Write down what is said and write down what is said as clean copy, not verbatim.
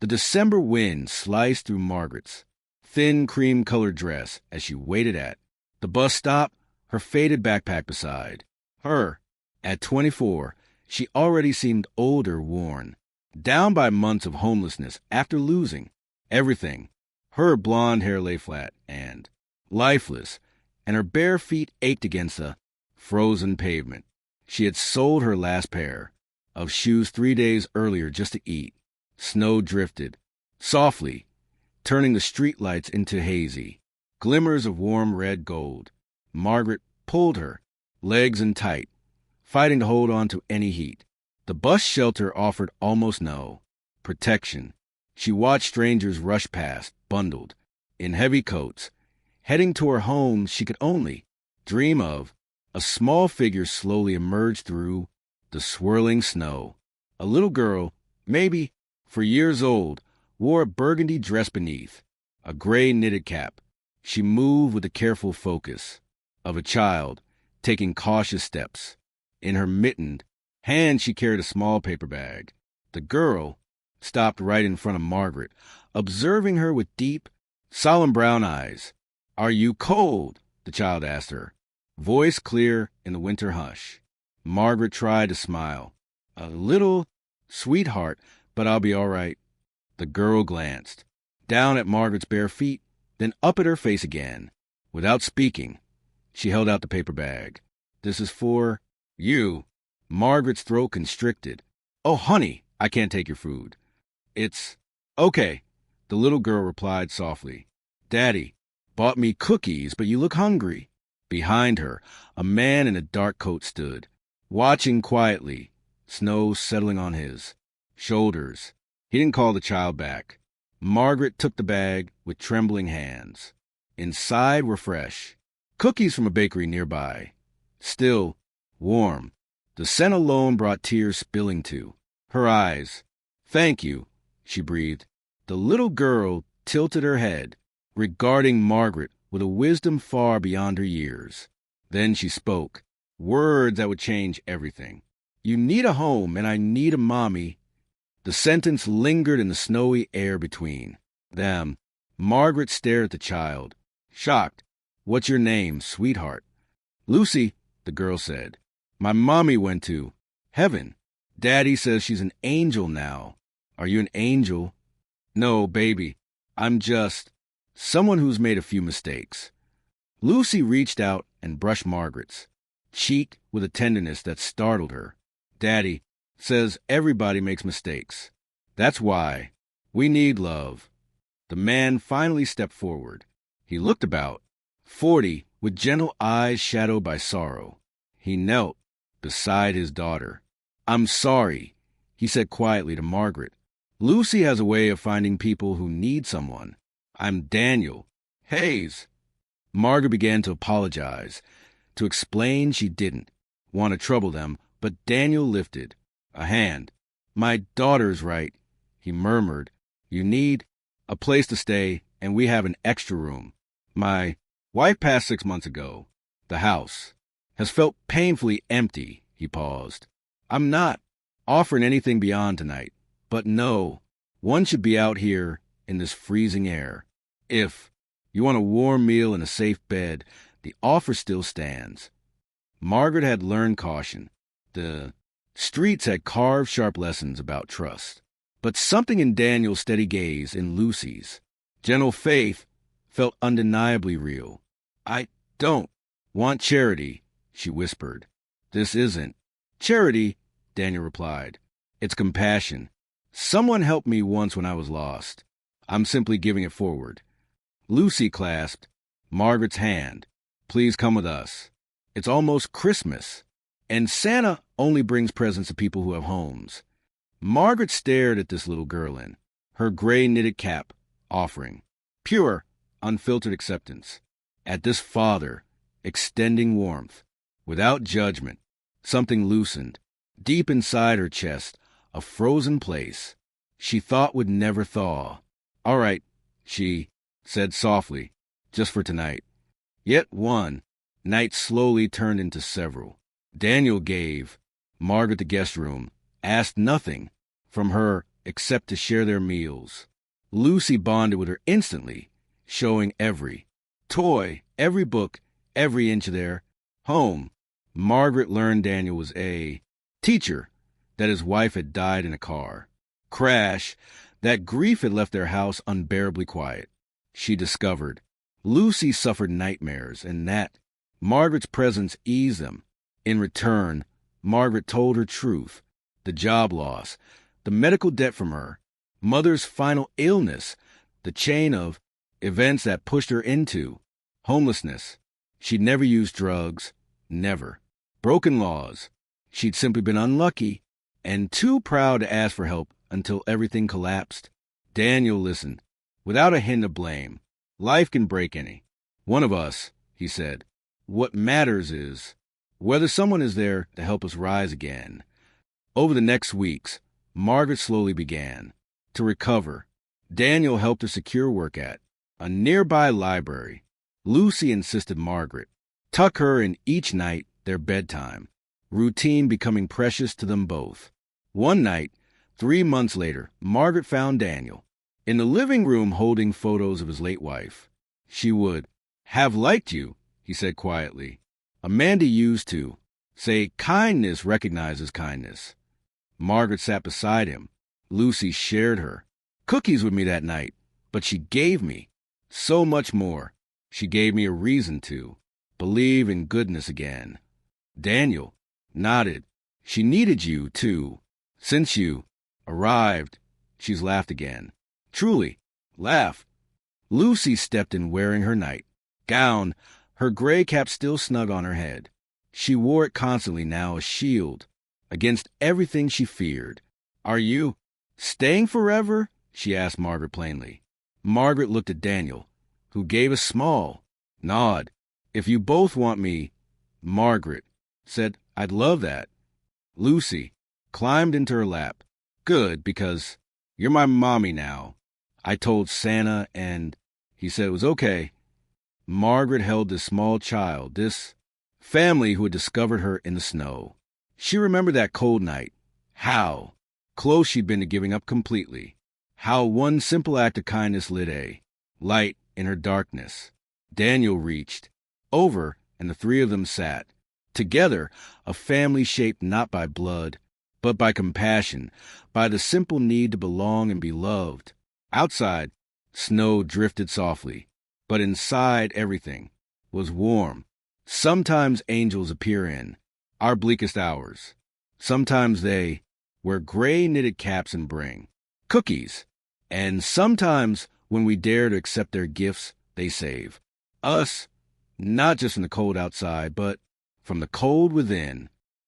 The December wind sliced through Margaret's thin cream-colored dress as she waited at the bus stop, her faded backpack beside her. At 24, she already seemed older, worn, down by months of homelessness after losing everything. Her blonde hair lay flat and lifeless, and her bare feet ached against the frozen pavement. She had sold her last pair of shoes 3 days earlier just to eat. Snow drifted softly, turning the streetlights into hazy glimmers of warm red gold. Margaret pulled her legs in tight, fighting to hold on to any heat. The bus shelter offered almost no protection. She watched strangers rush past, bundled in heavy coats, heading toward homes she could only dream of. A small figure slowly emerged through the swirling snow. A little girl, maybe 4 years old, wore a burgundy dress beneath a gray knitted cap. She moved with the careful focus of a child, taking cautious steps. In her mittened hand, she carried a small paper bag. The girl stopped right in front of Margaret, observing her with deep, solemn brown eyes. "Are you cold?" the child asked her, voice clear in the winter hush. Margaret tried to smile. "A little, sweetheart, but I'll be all right." The girl glanced down at Margaret's bare feet, then up at her face again. Without speaking, she held out the paper bag. "This is for you." Margaret's throat constricted. "Oh, honey, I can't take your food." "It's okay," the little girl replied softly. "Daddy bought me cookies, but you look hungry." Behind her, a man in a dark coat stood, watching quietly, snow settling on his shoulders. He didn't call the child back. Margaret took the bag with trembling hands. Inside were fresh cookies from a bakery nearby, still warm. The scent alone brought tears spilling to her eyes. "Thank you," she breathed. The little girl tilted her head, regarding Margaret with a wisdom far beyond her years. Then she spoke, words that would change everything. "You need a home, and I need a mommy." The sentence lingered in the snowy air between them. Margaret stared at the child, shocked. "What's your name, sweetheart?" "Lucy," the girl said. "My mommy went to heaven. Daddy says she's an angel now." "Are you an angel?" "No, baby. I'm just someone who's made a few mistakes." Lucy reached out and brushed Margaret's cheek with a tenderness that startled her. "Daddy says everybody makes mistakes. That's why we need love." The man finally stepped forward. He looked about 40, with gentle eyes shadowed by sorrow. He knelt beside his daughter. "I'm sorry," he said quietly to Margaret. "Lucy has a way of finding people who need someone. I'm Daniel Hayes." Margaret began to apologize, to explain she didn't want to trouble them, but Daniel lifted a hand. "My daughter's right," he murmured. "You need a place to stay, and we have an extra room. My wife passed 6 months ago. The house has felt painfully empty." He paused. "I'm not offering anything beyond tonight, but no, one should be out here in this freezing air. If you want a warm meal and a safe bed, the offer still stands." Margaret had learned caution. The streets had carved sharp lessons about trust. But something in Daniel's steady gaze, in Lucy's gentle faith, felt undeniably real. "I don't want charity," she whispered. "This isn't charity," Daniel replied. "It's compassion. Someone helped me once when I was lost. I'm simply giving it forward." Lucy clasped Margaret's hand. "Please come with us. It's almost Christmas, and Santa only brings presents to people who have homes." Margaret stared at this little girl in her gray knitted cap, offering pure, unfiltered acceptance. At this father, extending warmth, without judgment. Something loosened deep inside her chest, a frozen place she thought would never thaw. "All right," she said softly, "just for tonight." Yet one night slowly turned into several. Daniel gave Margaret the guest room, asked nothing from her except to share their meals. Lucy bonded with her instantly, showing every toy, every book, every inch of their home. Margaret learned Daniel was a teacher, that his wife had died in a car crash, that grief had left their house unbearably quiet. She discovered Lucy suffered nightmares, and that Margaret's presence eased them. In return, Margaret told her truth, the job loss, the medical debt from her, Mother's final illness, the chain of events that pushed her into homelessness. She'd never used drugs, never. Broken laws. She'd simply been unlucky and too proud to ask for help until everything collapsed. Daniel listened, without a hint of blame. Life can break any one of us, he said. What matters is whether someone is there to help us rise again. Over the next weeks, Margaret slowly began to recover. Daniel helped her secure work at a nearby library. Lucy insisted Margaret tuck her in each night, their bedtime, routine becoming precious to them both. One night, 3 months later, Margaret found Daniel in the living room holding photos of his late wife. She would have liked you, he said quietly. Amanda used to say kindness recognizes kindness. Margaret sat beside him. Lucy shared her cookies with me that night, but she gave me so much more. She gave me a reason to believe in goodness again. Daniel nodded. She needed you, too. Since you arrived, she's laughed again. Truly, laugh. Lucy stepped in wearing her night gown, her gray cap still snug on her head. She wore it constantly now, a shield against everything she feared. Are you staying forever? She asked Margaret plainly. Margaret looked at Daniel, who gave a small nod. If you both want me, Margaret said, I'd love that. Lucy climbed into her lap. Good, because you're my mommy now. I told Santa, and he said it was okay. Margaret held this small child, this family who had discovered her in the snow. She remembered that cold night, how close she'd been to giving up completely, how one simple act of kindness lit a light in her darkness. Daniel reached over, and the three of them sat together, a family shaped not by blood, but by compassion, by the simple need to belong and be loved. Outside, snow drifted softly, but inside everything was warm. Sometimes angels appear in our bleakest hours. Sometimes they wear gray knitted caps and bring cookies. And sometimes when we dare to accept their gifts, they save us, not just from the cold outside, but from the cold within.